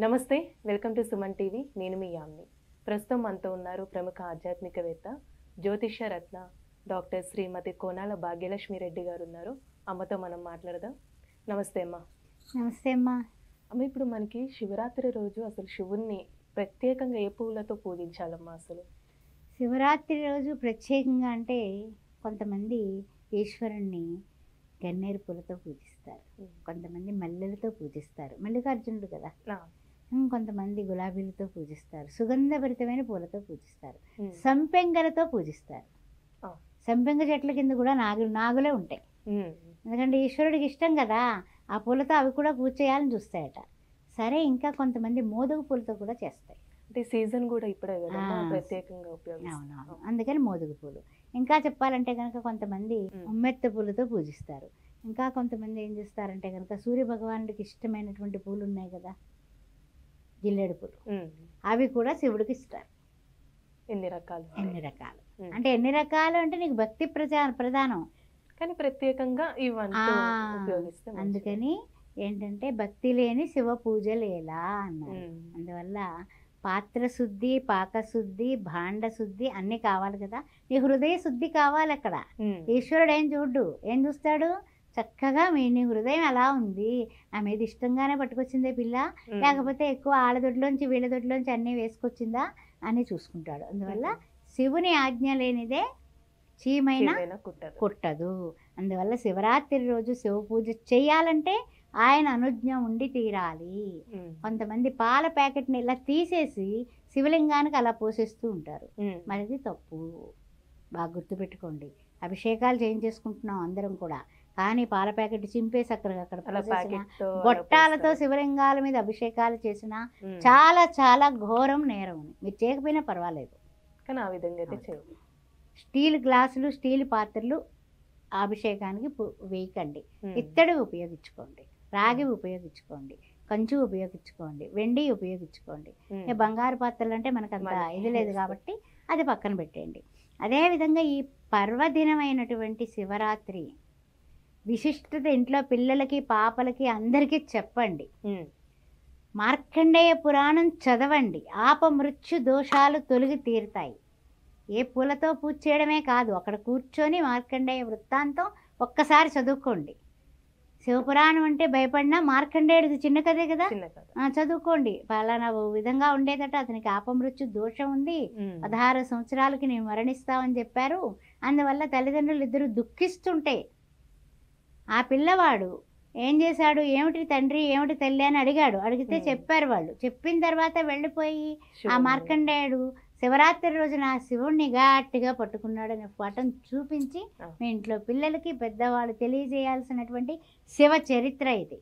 నమస్తే, welcome to Suman TV. నేను మీ యామ్ని. ప్రస్తుతం మనతో ఉన్నారు ప్రముఖ ఆధ్యాత్మికవేత్త, జ్యోతిష్య రత్న డాక్టర్ శ్రీమతి కోనాల భాగ్యలక్ష్మి రెడ్డి గారు ఉన్నారు. అమ్మతో మనం మాట్లాడదాం. నమస్తే అమ్మ. నమస్తే అమ్మా. అమ్మ, ఇప్పుడు మనకి శివరాత్రి రోజు అసలు శివుణ్ణి ప్రత్యేకంగా ఏ పువ్వులతో పూజించాలమ్మా? అసలు శివరాత్రి రోజు ప్రత్యేకంగా అంటే కొంతమంది ఈశ్వరుణ్ణి గన్నేరు పూలతో పూజిస్తారు, కొంతమంది మల్లెలతో పూజిస్తారు, మల్లికార్జునుడు కదా. కొంతమంది గులాబీలతో పూజిస్తారు, సుగంధభరితమైన పూలతో పూజిస్తారు, సంపెంగలతో పూజిస్తారు. సంపెంగ చెట్ల కింద కూడా నాగులే ఉంటాయి, ఎందుకంటే ఈశ్వరుడికి ఇష్టం కదా. ఆ పూలతో అవి కూడా పూజ చేయాలని చూస్తాయట. సరే, ఇంకా కొంతమంది మోదుగు పూలతో కూడా చేస్తాయి. అంటే సీజన్ కూడా ఇప్పుడే కదా ప్రత్యేకంగా ఉపయోగిస్తారు. అవునవును, అందుకని మోదుగు పూలు. ఇంకా చెప్పాలంటే కనుక కొంతమంది ఉమ్మెత్త పూలతో పూజిస్తారు. ఇంకా కొంతమంది ఏం చేస్తారంటే కనుక సూర్య భగవానుడికి ఇష్టమైనటువంటి పూలు ఉన్నాయి కదా, జిల్లేడు పూలు, అవి కూడా శివుడికి ఇస్తారు. ఎన్ని రకాలు అంటే ఎన్ని రకాలు అంటే నీకు భక్తి ప్రధానం, కానీ ప్రత్యేకంగా ఇవన్నీ ఉపయోగిస్తే అందుకని ఏంటంటే భక్తి లేని శివ పూజలు ఎలా అన్నారు. అందువల్ల పాత్ర శుద్ధి, పాకశుద్ధి, భాండ శుద్ధి అన్నీ కావాలి కదా. నీ హృదయ శుద్ధి కావాలి. అక్కడ ఈశ్వరుడు ఏం చూస్తాడు? చక్కగా నీ హృదయం ఎలా ఉంది, ఆ మీద ఇష్టంగానే పట్టుకొచ్చిందే పిల్ల, లేకపోతే ఎక్కువ ఆళ్ళదొడ్లోంచి వీళ్ళదొడ్లోంచి అన్నీ వేసుకొచ్చిందా అని చూసుకుంటాడు. అందువల్ల శివుని ఆజ్ఞ లేనిదే చీమైనా కుట్టదు. అందువల్ల శివరాత్రి రోజు శివ పూజ చేయాలంటే ఆయన అనుజ్ఞ ఉండి తీరాలి. కొంతమంది పాల ప్యాకెట్ని ఇలా తీసేసి శివలింగానికి అలా పోసేస్తూ ఉంటారు, మరి అది తప్పు. బాగా గుర్తుపెట్టుకోండి. అభిషేకాలు చేయించేసుకుంటున్నాం అందరం కూడా, కానీ పాల ప్యాకెట్ చింపేసి అక్కడ గొట్టాలతో శివలింగాల మీద అభిషేకాలు చేసినా చాలా చాలా ఘోరం, నేరం. మీరు చేయకపోయినా పర్వాలేదు, కానీ ఆ విధంగా అయితే చేయదు. స్టీల్ గ్లాసులు, స్టీల్ పాత్రలు అభిషేకానికి వేయకండి. ఇత్తడి ఉపయోగించుకోండి, రాగి ఉపయోగించుకోండి, కంచు ఉపయోగించుకోండి, వెండి ఉపయోగించుకోండి. బంగారు పాత్రలు అంటే మనకు అంత ఇది లేదు కాబట్టి అది పక్కన పెట్టండి. అదేవిధంగా ఈ పర్వదినమైనటువంటి శివరాత్రి విశిష్టత ఇంట్లో పిల్లలకి, పాపలకి, అందరికీ చెప్పండి. మార్కండేయ పురాణం చదవండి. ఆపమృత్యు దోషాలు తొలగి తీరుతాయి. ఏ పూలతో పూజ చేయడమే కాదు, అక్కడ కూర్చొని మార్కండేయ వృత్తాంతం ఒక్కసారి చదువుకోండి. శివపురాణం అంటే భయపడినా మార్కండేయుడిది చిన్న కథే కదా, చదువుకోండి. పలానా విధంగా ఉండేదట, అతనికి ఆపమృత్యు దోషం ఉంది, 16 సంవత్సరాలకి నేను మరణిస్తామని చెప్పారు. అందువల్ల తల్లిదండ్రులు ఇద్దరు దుఃఖిస్తుంటే ఆ పిల్లవాడు ఏం చేశాడు, ఏమిటి తండ్రి, ఏమిటి తల్లి అని అడిగితే చెప్పారు వాళ్ళు. చెప్పిన తర్వాత వెళ్ళిపోయి ఆ మార్కండేయుడు శివరాత్రి రోజున శివుణ్ణి గట్టిగా పట్టుకున్నాడనే పాఠం చూపించి మీ ఇంట్లో పిల్లలకి, పెద్దవాళ్ళు తెలియజేయాల్సినటువంటి శివ చరిత్ర ఇది.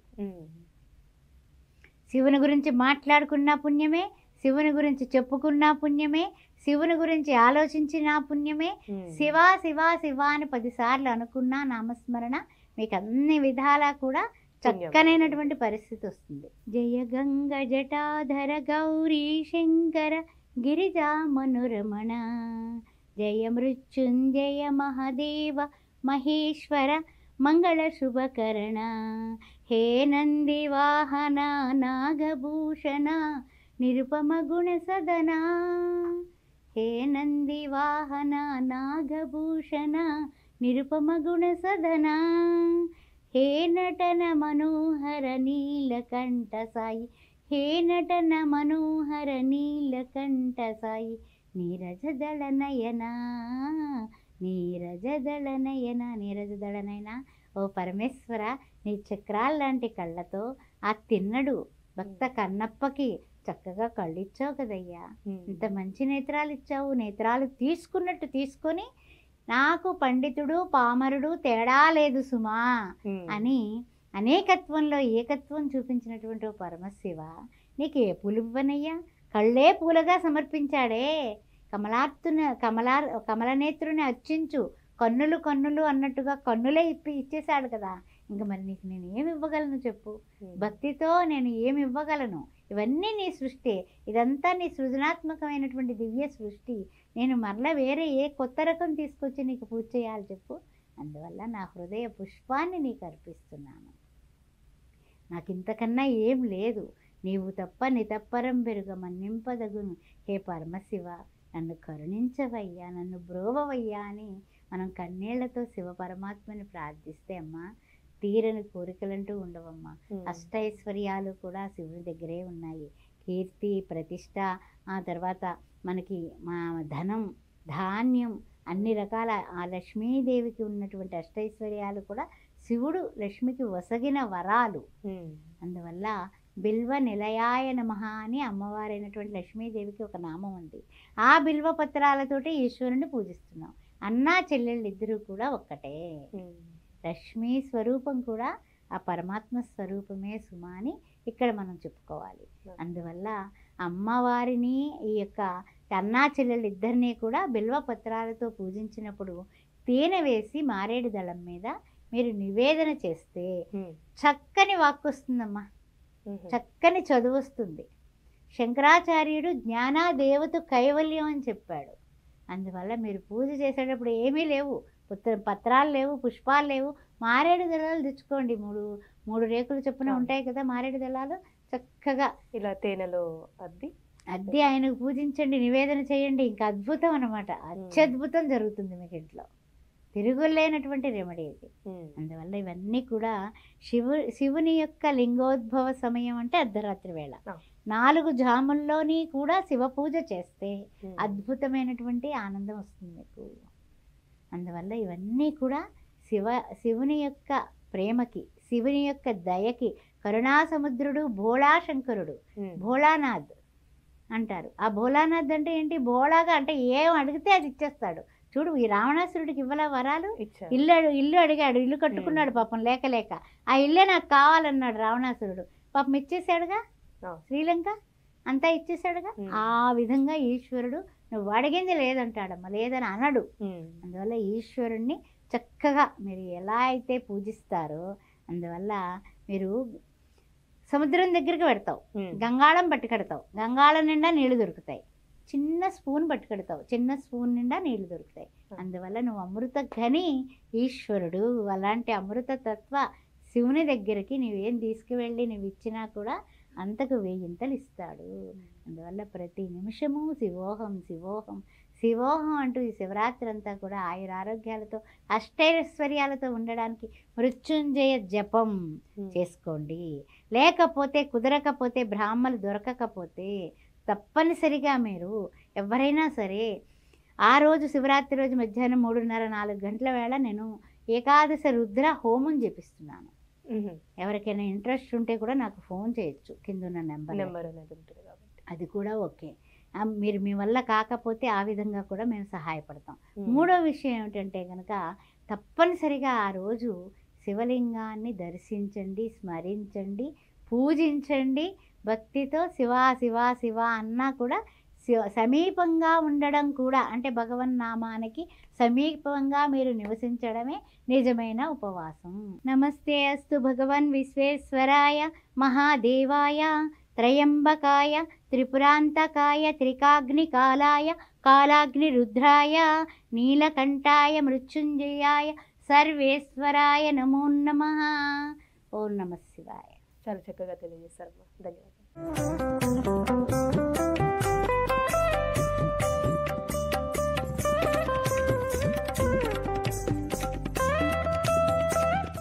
శివుని గురించి మాట్లాడుకున్న పుణ్యమే, శివుని గురించి చెప్పుకున్న పుణ్యమే, శివుని గురించి ఆలోచించిన పుణ్యమే. శివ శివ శివ అని 10 సార్లు అనుకున్న నామస్మరణ మీకు అన్ని విధాలా కూడా చక్కనైనటువంటి పరిస్థితి వస్తుంది. జయ గంగ జటాధర గౌరీ శంకర గిరిజా మనురమణ, జయ మృత్యుంజయ మహాదేవ మహేశ్వర మంగళ శుభకరణ, హే నంది వాహన నాగభూషణ నిరుపమ గుణ సదన, హే నంది వాహన నాగభూషణ నిరుపమ గుణ సదన, హే నటన మనోహర నీలకంఠ సాయి, హే నటన మనోహర నీలకంఠ సాయి, నీరజదళ నయన నీరజదళ నయన నీరజదళ నయన. ఓ పరమేశ్వర, నీ చక్రాల లాంటి కళ్ళతో ఆ తిన్నడు భక్త కన్నప్పకి చక్కగా కళ్ళు ఇచ్చావు కదయ్యా, ఇంత మంచి నేత్రాలు ఇచ్చావు. నేత్రాలు తీసుకున్నట్టు తీసుకొని నాకు పండితుడు పామరుడు తేడా లేదు సుమా అని అనేకత్వంలో ఏకత్వం చూపించినటువంటి ఓ పరమశివ, నీకు ఏ పూలు ఇవ్వనయ్యా? కళ్ళే పూలగా సమర్పించాడే. కమలనేత్రుని అర్చించు, కన్నులు కన్నులు అన్నట్టుగా కన్నులే ఇచ్చేశాడు కదా. ఇంకా మరి నీకు నేను ఏమి ఇవ్వగలను చెప్పు? భక్తితో నేను ఏమి ఇవ్వగలను? ఇవన్నీ నీ సృష్టి, ఇదంతా నీ సృజనాత్మకమైనటువంటి దివ్య సృష్టి. నేను మరలా వేరే ఏ కొత్త రకం తీసుకొచ్చి నీకు పూజ చేయాలి చెప్పు? అందువల్ల నా హృదయ పుష్పాన్ని నీకు అర్పిస్తున్నాను. నాకు ఇంతకన్నా ఏం లేదు. నీవు తప్ప నితప్పరం బెరుగ మన్నింపదగును. హే పరమశివ, నన్ను కరుణించవయ్యా, నన్ను బ్రోవవయ్యా అని మనం కన్నీళ్లతో శివ పరమాత్మని ప్రార్థిస్తే అమ్మా తీరని కోరికలంటూ ఉండవమ్మా. అష్టైశ్వర్యాలు కూడా శివుని దగ్గరే ఉన్నాయి. కీర్తి, ప్రతిష్ట, ఆ తర్వాత మనకి మా ధనం, ధాన్యం, అన్ని రకాల ఆ లక్ష్మీదేవికి ఉన్నటువంటి అష్టైశ్వర్యాలు కూడా శివుడు లక్ష్మికి వసగిన వరాలు. అందువల్ల బిల్వ నిలయాయ నమః అని అమ్మవారైనటువంటి లక్ష్మీదేవికి ఒక నామం ఉంది. ఆ బిల్వ పత్రాలతోటి ఈశ్వరుని పూజిస్తున్నాం. అన్నా చెల్లెళ్ళు ఇద్దరు కూడా ఒక్కటే. లక్ష్మీ స్వరూపం కూడా ఆ పరమాత్మ స్వరూపమే సుమా అని ఇక్కడ మనం చెప్పుకోవాలి. అందువల్ల అమ్మవారిని ఈ యొక్క అన్నా చెల్లెళ్ళు ఇద్దరినీ కూడా బిల్వ పత్రాలతో పూజించినప్పుడు తేనె వేసి మారేడు దళం మీద మీరు నివేదన చేస్తే చక్కని వాక్కు వస్తుందమ్మా, చక్కని చదువు వస్తుంది. శంకరాచార్యుడు జ్ఞానాదేవత కైవల్యం అని చెప్పాడు. అందువల్ల మీరు పూజ చేసేటప్పుడు ఏమీ లేవు, పత్రాలు లేవు, పుష్పాలు లేవు, మారేడు దళాలు తెచ్చుకోండి. మూడు రేకులు చొప్పున ఉంటాయి కదా మారేడు దళాలు. చక్కగా ఇలా తేనెలో అద్ది ఆయనకు పూజించండి, నివేదన చేయండి. ఇంకా అద్భుతం అనమాట, అత్యద్భుతం జరుగుతుంది మీకు ఇంట్లో. తిరుగులేనటువంటి రెమెడీ ఇది. అందువల్ల ఇవన్నీ కూడా శివుని యొక్క లింగోద్భవ సమయం అంటే అర్ధరాత్రి వేళ 4 జాముల్లోని కూడా శివ పూజ చేస్తే అద్భుతమైనటువంటి ఆనందం వస్తుంది మీకు. అందువల్ల ఇవన్నీ కూడా శివుని యొక్క ప్రేమకి, శివుని యొక్క దయకి, కరుణాసముద్రుడు భోళాశంకరుడు, భోళానాథ్ అంటారు. ఆ భోళానాథ్ అంటే ఏంటి? భోళాగా అంటే ఏం అడిగితే అది ఇచ్చేస్తాడు. చూడు, ఈ రావణాసురుడికి ఇవ్వాల వరాలు. ఇల్లు అడిగాడు, ఇల్లు కట్టుకున్నాడు పాపం లేక. ఆ ఇల్లే నాకు కావాలన్నాడు రావణాసురుడు. పాపం ఇచ్చేసాడుగా, శ్రీలంక అంతా ఇచ్చేసాడుగా. ఆ విధంగా ఈశ్వరుడు నువ్వు అడిగింది లేదంటాడమ్మా, లేదని అనడు. అందువల్ల ఈశ్వరుణ్ణి చక్కగా మీరు ఎలా అయితే పూజిస్తారో, అందువల్ల మీరు సముద్రం దగ్గరికి పెడతావు, గంగాళం పట్టుకెడతావు, గంగాళం నిండా నీళ్లు దొరుకుతాయి. చిన్న స్పూన్ పట్టుకెడతావు, చిన్న స్పూన్ నిండా నీళ్లు దొరుకుతాయి. అందువల్ల నువ్వు అమృత ఘని ఈశ్వరుడు. అలాంటి అమృత తత్వ శివుని దగ్గరికి నువ్వేం తీసుకువెళ్ళి నువ్వు ఇచ్చినా కూడా అంతకు 1000 ఇస్తాడు. అందువల్ల ప్రతి నిమిషము శివోహం శివోహం శివోహం అంటూ ఈ శివరాత్రి అంతా కూడా ఆయురారోగ్యాలతో అష్టైశ్వర్యాలతో ఉండడానికి మృత్యుంజయ జపం చేసుకోండి. లేకపోతే కుదరకపోతే, బ్రాహ్మలు దొరకకపోతే తప్పనిసరిగా మీరు ఎవరైనా సరే ఆ రోజు శివరాత్రి రోజు మధ్యాహ్నం 3:30-4 గంటల వేళ నేను ఏకాదశి రుద్ర హోమం చేపిస్తున్నాను. ఎవరికైనా ఇంట్రెస్ట్ ఉంటే కూడా నాకు ఫోన్ చేయొచ్చు, కింద ఉన్న నెంబర్ అనేది ఉంటుంది కాబట్టి అది కూడా ఓకే. మీరు మీ వల్ల కాకపోతే ఆ విధంగా కూడా మేము సహాయపడతాం. మూడో విషయం ఏమిటంటే కనుక తప్పనిసరిగా ఆ రోజు శివలింగాన్ని దర్శించండి, స్మరించండి, పూజించండి. భక్తితో శివ శివ శివ అన్నా కూడా సమీపంగా ఉండడం కూడా, అంటే భగవన్నామానికి సమీపంగా మీరు నివసించడమే నిజమైన ఉపవాసం. నమస్తే అస్తు భగవన్ విశ్వేశ్వరాయ మహాదేవాయ త్రయంబకాయ త్రిపురాంతకాయ త్రికాగ్నికాలాయ కాలాగ్నిరుద్రాయ నీలకంఠాయ మృత్యుంజయాయ సర్వేశ్వరాయ నమో నమః. ఓం నమః శివాయ. చాలా చక్కగా తెలియజేశారు, ధన్యవాదాలు.